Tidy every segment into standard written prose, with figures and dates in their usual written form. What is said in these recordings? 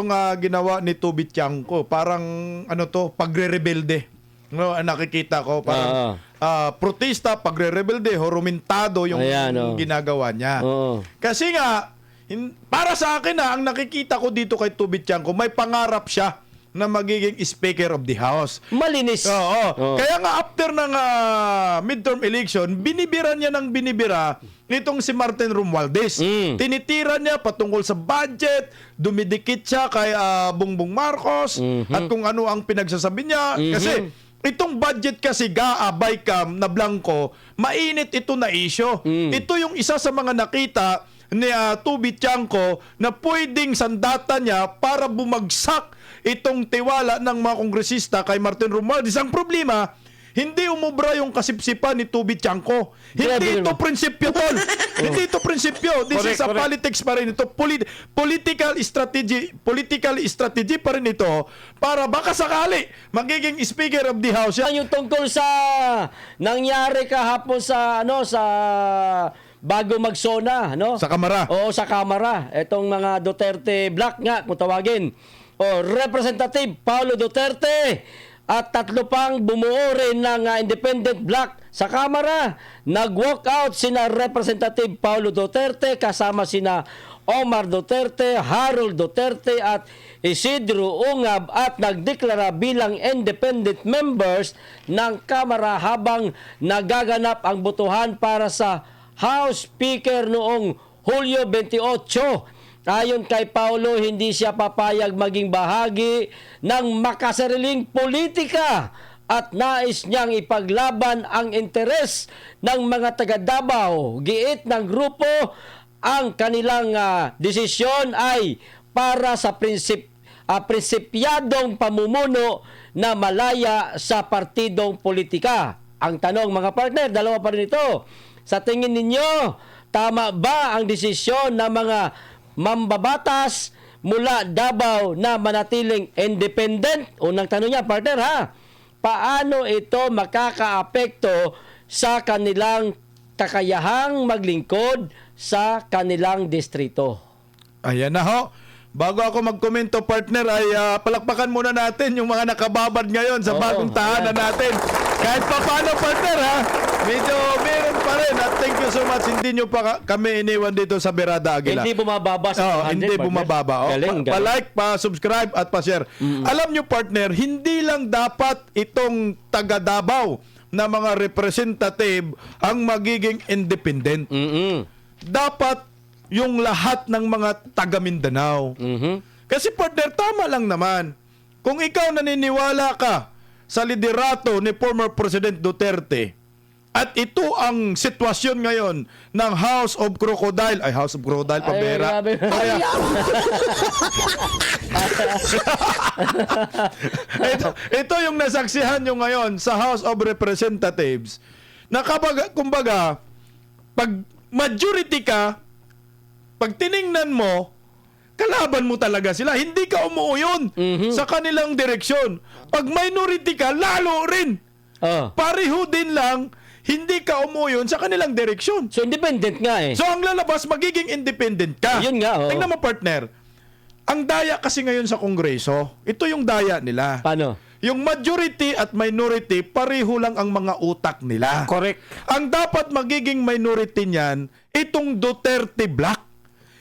itong ginawa ni Tubit Tiangco, parang ano to, pagre-rebelde. No, nakikita ko parang protesta, pagre-rebelde, horumentado yung ginagawa niya. Kasi nga para sa akin ang nakikita ko dito kay Tubit Tiangco, may pangarap siya na magiging Speaker of the House. Malinis. Oo. Kaya nga after ng midterm election, binibira niya ng binibira nitong si Martin Romualdez. Tinitira niya patungkol sa budget, dumidikit siya kay Bongbong Marcos at kung ano ang pinagsasabi niya. Kasi itong budget kasi Baykam na blanco, mainit ito na issue. Ito yung isa sa mga nakita ni Tubit Tiangco na pwedeng sandata niya para bumagsak itong tiwala ng mga kongresista kay Martin Romualdez. Ang problema, hindi umubra yung kasipsipan ni Tubit Tiangco. Hindi ito prinsipyo, tol. Hindi ito prinsipyo. This is a politics pa rin ito. Political strategy pa rin ito para baka sakali magiging Speaker of the House. Yung tungkol sa nangyari kahapon sa bago magsona, no? Sa Kamara. Oo, sa Kamara. Itong mga Duterte Black nga, kung tawagin. Representative Paulo Duterte at 3 pang bumuo rin ng Independent Black sa Kamara. Nag-walk out sina Representative Paulo Duterte kasama sina Omar Duterte, Harold Duterte at Isidro Ungab at nagdeklara bilang independent members ng Kamara habang nagaganap ang botohan para sa House Speaker noong Hulyo 28. Ayon kay Paulo, hindi siya papayag maging bahagi ng makasariling politika at nais niyang ipaglaban ang interes ng mga taga Davao. Giit ng grupo, ang kanilang desisyon ay para sa prinsipyadong pamumuno na malaya sa partidong politika. Ang tanong mga partner, dalawa pa rin ito. Sa tingin ninyo, tama ba ang desisyon ng mga mambabatas mula Davao na manatiling independent? Unang tanong niya, partner, paano ito makakaapekto sa kanilang kakayahang maglingkod sa kanilang distrito? Ayan na ho. Bago ako magkomento, partner, ay palakpakan muna natin yung mga nakababad ngayon sa bagong tahanan natin. Kahit pa paano, partner, medyo meron pa rin. At thank you so much. Hindi nyo pa kami iniwan dito sa Berada Aguila. Hindi bumababa sa 100, hindi bumababa. Galing. Pa-like, pa-subscribe, at pa-share. Alam nyo, partner, hindi lang dapat itong taga Davao na mga representative ang magiging independent. Dapat yung lahat ng mga taga Mindanao. Kasi partner, tama lang naman. Kung ikaw naniniwala ka sa liderato ni former President Duterte at ito ang sitwasyon ngayon ng House of Crocodile, House of Crocodile, pabera. ito yung nasaksihan nyo ngayon sa House of Representatives na kumbaga, pag majority ka, pag tiningnan mo, kalaban mo talaga sila. Hindi ka umuuyon sa kanilang direksyon. Pag minority ka, lalo rin. Pareho din lang, hindi ka umuuyon sa kanilang direksyon. So, independent nga eh. So, ang lalabas, magiging independent ka. Yun nga, Tingnan mo, partner. Ang daya kasi ngayon sa Kongreso, ito yung daya nila. Paano? Yung majority at minority, pareho lang ang mga utak nila. Correct. Ang dapat magiging minority niyan, itong Duterte Black.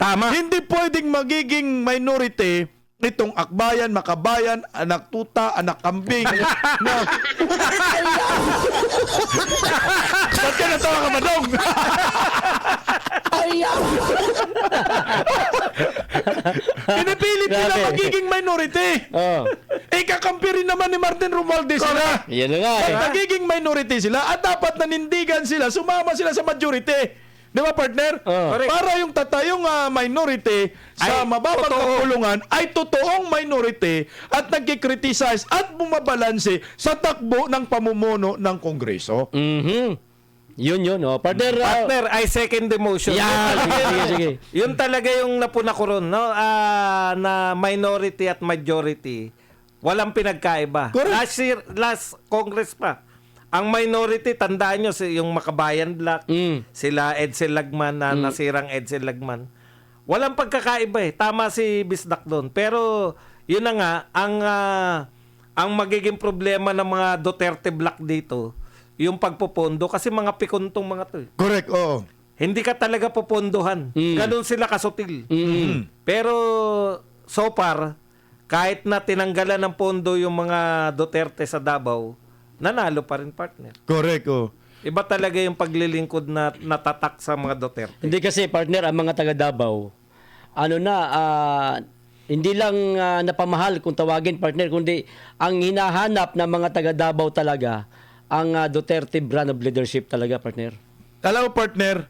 Tama. Hindi pwedeng magiging minority itong Akbayan, Makabayan, Anak Tuta, Anak Kambing. Ba't ka natawa ka, Madong? Pinipilit nila magiging minority. Kakampi rin naman ni Martin Romualdez sila. Yan nga eh. Nagiging minority sila at dapat nanindigan sila, sumama sila sa majority. Di ba, partner? Para yung tatayong minority sa mababang kapulungan ay totoong minority at nagkikriticize at bumabalanse sa takbo ng pamumuno ng Kongreso. Yun. Partner, I second the motion. Sige. Yun talaga yung napuna ko ron, no? Na minority at majority, walang pinagkaiba. Last Congress pa. Ang minority, tandaan nyo, yung Makabayan Black, sila Edsel Lagman, nasirang Edsel Lagman. Walang pagkakaiba eh. Tama si Bisdak doon. Pero yun na nga, ang magiging problema ng mga Duterte Black dito, yung pagpopondo kasi mga pikuntong mga to eh. Correct, oo. Hindi ka talaga popondohan. Ganun sila kasutil. Pero so far, kahit na tinanggalan ng pondo yung mga Duterte sa Davao, nanalo pa rin, partner. Correct, oo. Iba talaga yung paglilingkod na natatak sa mga Duterte. Hindi kasi partner, ang mga taga Davao, hindi lang napamahal kung tawagin partner, kundi ang hinahanap ng mga taga Davao talaga, ang Duterte brand of leadership talaga, partner. Alam mo, partner,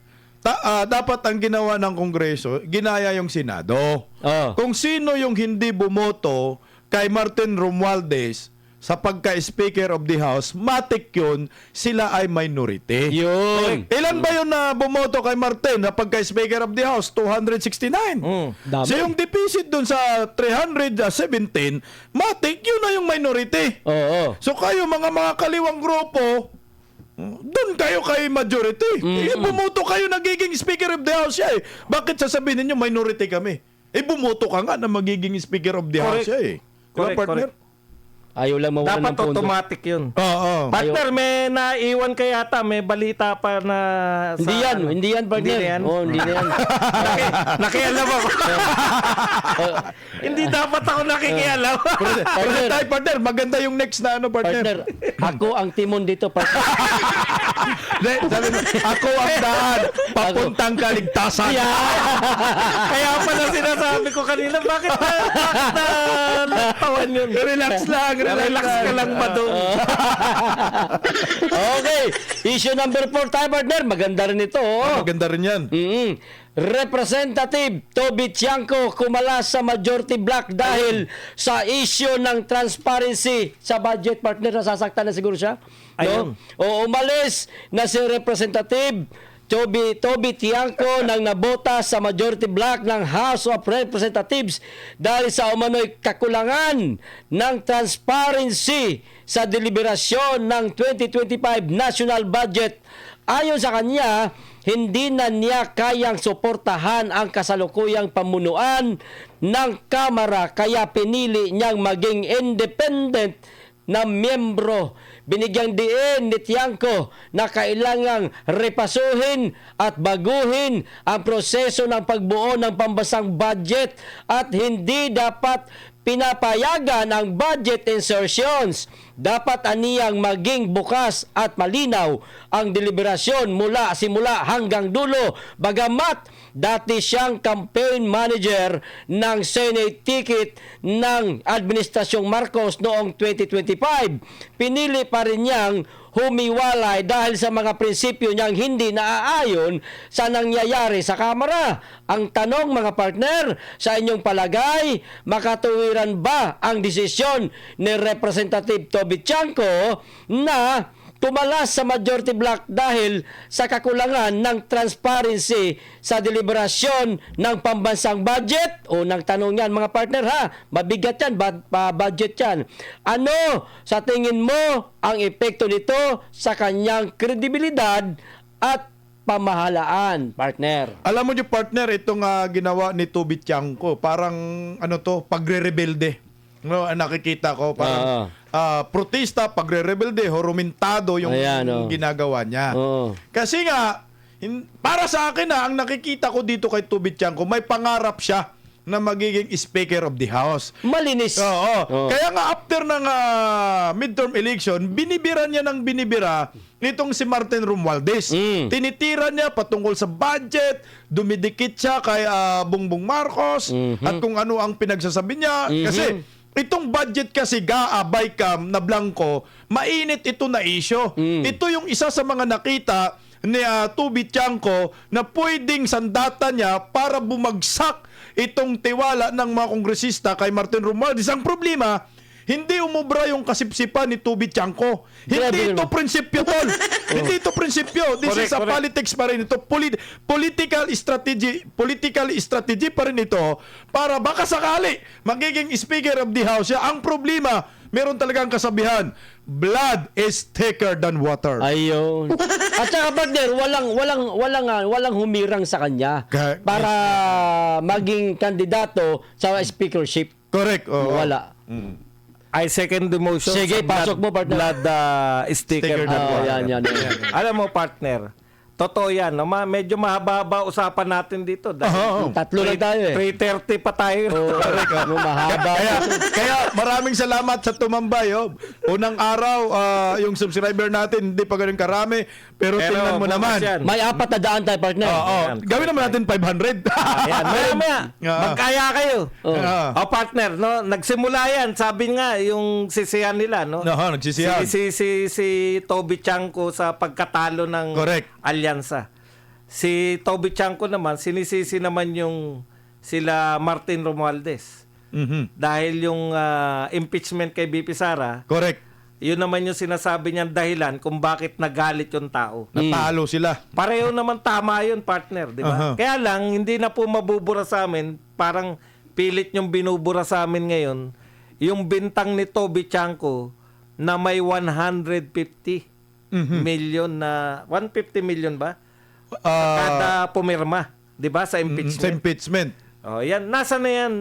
dapat ang ginawa ng Kongreso, ginaya yung Senado. Oh. Kung sino yung hindi bumoto kay Martin Romualdez sa pagka-Speaker of the House, matik yun, sila ay minority. Yun. Ilan ba yun na bumoto kay Martin na pagka-Speaker of the House? 269. Dami. So yung deficit dun sa 317, matik yun na yung minority. Oo. So kayo mga kaliwang grupo, doon kayo kay majority. Bumoto kayo nagiging Speaker of the House siya eh. Bakit sasabihin ninyo minority kami? Bumoto ka nga na magiging Speaker of the House Correct. siya eh. Diba, Correct, partner? correct. Ayaw lang mawalan Dapat ng pondo. automatic yun. Oo. Partner, may naiwan ka yata. May balita pa na... Hindi yan, partner. Hindi na yan? Oo, hindi na yan. Nakialam ako. Hindi dapat ako nakikialam. Partner, tayo, partner, maganda yung next na ano, Partner, partner. ako ang timon dito, partner. Sabi mo, ako ang daan, papuntang kaligtasan. Kaya pala sinasabi ko kanina, bakit na tawan yun? Relax lang, Relax ka lang ba doon? Okay. Issue number 4 tayo, partner. Maganda rin ito. Oh. Maganda rin yan. Representative Toby Tiangco kumalas sa majority block dahil sa issue ng transparency sa budget, partner. Nasasaktan na siguro siya. Ayun. O umalis na si Representative Toby Tiangco nang nabota sa majority block ng House of Representatives dahil sa umano'y kakulangan ng transparency sa deliberasyon ng 2025 national budget. Ayon sa kanya, hindi na niya kayang suportahan ang kasalukuyang pamunuan ng Kamara kaya pinili niyang maging independent na miyembro. Binigyang diin ni Tiangco na kailangang repasuhin at baguhin ang proseso ng pagbuo ng pambansang budget at hindi dapat pinapayagan ang budget insertions. Dapat aniyang maging bukas at malinaw ang deliberasyon mula simula hanggang dulo. Bagamat dati siyang campaign manager ng Senate ticket ng Administrasyong Marcos noong 2025, pinili pa rin niyang humiwalay dahil sa mga prinsipyo niyang hindi naaayon sa nangyayari sa Kamara. Ang tanong, mga partner, sa inyong palagay, makatuwiran ba ang desisyon ni Representative Toby Tiangco na tumalas sa majority block dahil sa kakulangan ng transparency sa deliberasyon ng pambansang budget? Unang tanong yan, mga partner, ha? Mabigat yan, budget yan. Ano sa tingin mo ang epekto nito sa kanyang kredibilidad at pamahalaan, partner? Alam mo yung partner, itong ginawa ni Toby Tiangco, parang pagre-rebelde. No, nakikita ko parang protesta, pagre-rebelde, horumintado yung Ayan, ginagawa niya. Oo. Kasi nga, para sa akin ang nakikita ko dito kay Toby Tiangco, may pangarap siya na magiging Speaker of the House. Malinis. Oo. Kaya nga after ng midterm election, binibira niya ng binibira nitong si Martin Romualdez. Tinitira niya patungkol sa budget, dumidikit siya kay Bongbong Marcos at kung ano ang pinagsasabi niya. Kasi itong budget kasi Baykam na blanco, mainit ito na issue. Ito yung isa sa mga nakita ni Toby Tiangco na pwedeng sandata niya para bumagsak itong tiwala ng mga kongresista kay Martin Romualdez. Ang problema, hindi umubra yung kasipsipan ni Tubi Tiangco. Grabe Hindi ito naman. prinsipyo, tol. Hindi ito prinsipyo. This is a Correct. politics pa rin ito. Political strategy pa rin ito para baka sakali magiging Speaker of the House siya. Ang problema, meron talagang kasabihan, blood is thicker than water. Ayun. At saka partner, walang humirang sa kanya para maging kandidato sa speakership. Correct. Oo. Wala. I second the motion. Sige, sa pasok mo, partner. Blood sticker. Sticker na na water. yan. Alam mo, partner, totoo yan. No? Medyo mahaba-haba usapan natin dito. Dahil Tatlo lang tayo eh. 3:30 pa tayo. Mahaba. Kaya maraming salamat sa tumambay. Oh. Unang araw, yung subscriber natin hindi pa ganun karami. Pero tingnan mo bukas naman. yan. May 400 tayo, partner. Oo. Ayan. Gawin naman natin 500. Ayan, maya. Magkaya kayo. Ah. O partner, no? Nagsimula yan. Sabi nga, yung sisiyan nila, no? Nagsisiyan. Si Toby Tiangco sa pagkatalo ng Correct. alyansa. Si Toby Tiangco naman, sinisisi naman yung sila Martin Romualdez. Mhm. Dahil yung impeachment kay BP Sara, Correct. yun naman yung sinasabi niyang dahilan kung bakit nagalit yung tao. Natalo sila. Pareho naman tama yun, partner, di ba? Aha. Kaya lang, hindi na po mabubura sa amin. Parang pilit yung binubura sa amin ngayon. Yung bintang ni Toby Tiangco na may 150 million na... 150 million ba? Kada pumirma. Di ba? Sa Sa impeachment. impeachment. Oh, yan. Nasa na yan,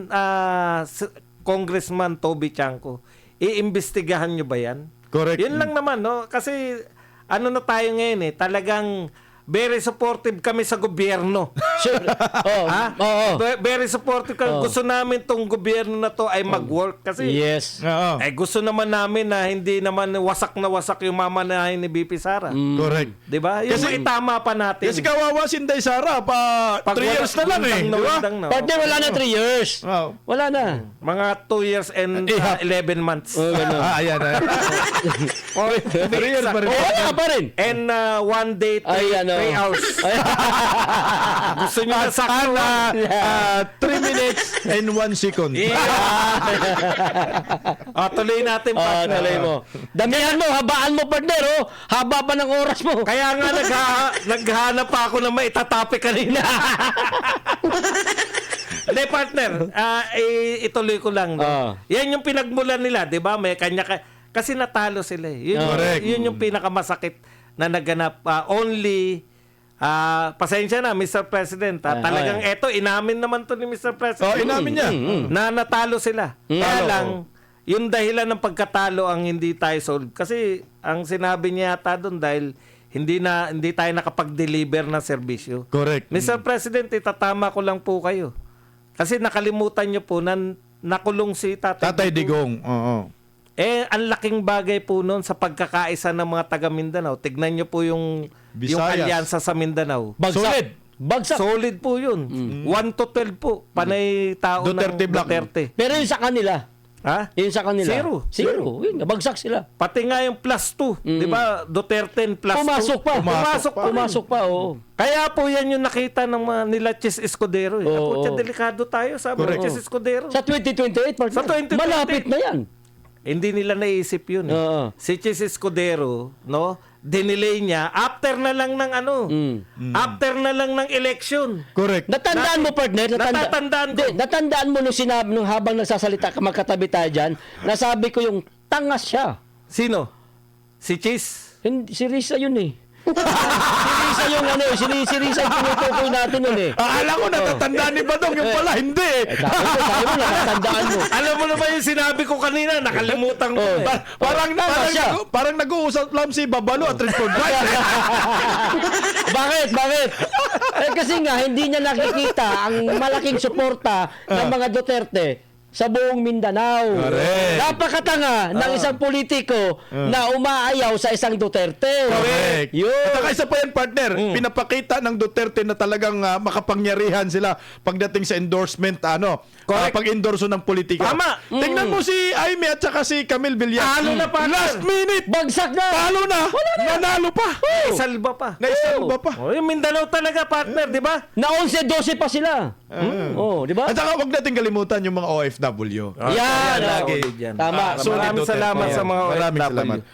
Congressman Toby Tiangco? Iimbestigahan nyo ba yan? Correct. Yun lang naman, no? Kasi ano na tayo ngayon eh, talagang very supportive kami sa gobyerno. Sure. Oh, Ha? oo. Very supportive kami. Gusto namin tong gobyerno na to ay mag-work kasi Yes. Oo. gusto naman namin na hindi naman wasak na wasak yung mamanahin ni BP Sara. Correct. 'Di ba? Yung Kasi- maitama pa natin. Kasi kawawa si Inday Sara pa 3 years na lang eh. Di ba? Partner, wala na 3 years. Wow. Wala na. Mga 2 years and 11 months. Oh, ganun. Ayan. Or 3 years pa rin. Oh, wala ka pa rin. And 1 day, 3 Ay, ano. hours. Gusto nyo na sakto. 3 minutes and 1 second. Tuloy natin, Oh, partner. tuloy mo. Damihan mo, habaan mo, partner, oh. Haba pa ng oras mo. Kaya nga naghahanap pa ako na maitatopic kanina. Hindi, partner. Ituloy ko lang. No? Yan yung pinagmulan nila, di ba? May kanya kasi natalo sila. Eh. Correct. Yun yung pinakamasakit na naganap. Pasensya na, Mr. President. Talagang eto, inamin naman to ni Mr. President. Oh, inamin niya. Na natalo sila. Kaya Talo, lang, yung dahilan ng pagkatalo ang hindi tayo solve. Kasi ang sinabi niya yata doon dahil hindi tayo nakapag-deliver ng serbisyo. Correct. Mr. President, itatama ko lang po kayo. Kasi nakalimutan niyo po na nakulong si Tatay Digong. Oo. ang laking bagay po noon sa pagkakaisa ng mga taga Mindanao. Tignan niyo po yung Visayas. alyansa sa Mindanao. Bagsak. Solid. Bagsak. Solid po yun. 1-12 po. Panay tao Duterte ng Black. Duterte. Pero yun sa kanila. Ha? Yun sa kanila. Zero. Yun, bagsak sila. Pati nga yung plus 2. Di ba? Duterte and plus 2. Pumasok pa. Pumasok pa. Oo. Kaya po yan yung nakita ng mga nila Chis Escudero. Eh. Oo. Ako, delikado tayo sabi Correct. ng Chis Escudero. Sa 2028, partner. Sa 2028. Malapit na yan. Hindi nila naisip yun. Eh. Oo. Si Chis Escudero, no? Dinelay niya after na lang ng after na lang ng election. Correct. Natandaan mo, partner? Natatandaan ko. Hindi, natandaan mo nung sinabi, nung habang nagsasalita ka, magkatabi tayo dyan, nasabi ko yung tangas siya. Sino? Si Chis? Hindi, si Risa yun eh. Si Risa yung si Risa yung tinutukoy natin yun eh. Akala ko natatandaan ni Badong, yung pala hindi eh. Sabi mo, natatandaan mo. Alam mo naman yung sinabi ko kanina, nakalimutan ko. Eh. Parang nag-uusap lang si Babalo at Richard White. Bakit? Eh kasi nga, hindi niya nakikita ang malaking suporta ng mga Duterte sa buong Mindanao. Correct. Napakatanga ng isang politiko na umaayaw sa isang Duterte. Correct. Yun. At saka isa pa yan, partner. Pinapakita ng Duterte na talagang makapangyarihan sila pagdating sa endorsement, Correct. pag-endorso ng politika. Tama. Tingnan mo si Aimee at saka si Camille Villar. Talo na, partner. Last minute. Bagsak na! Talo na. Nanalo pa. Salba pa. Naisalba pa. Oh, yung Mindanao talaga, partner, di ba? Na 11-12 pa sila. Oh, di ba? At saka wag natin kalimutan yung mga OFW. OFW. Yan, Kaya lagi. solid yan. Tama. Solid Maraming Duterte. salamat sa mga Maraming OFW. salamat.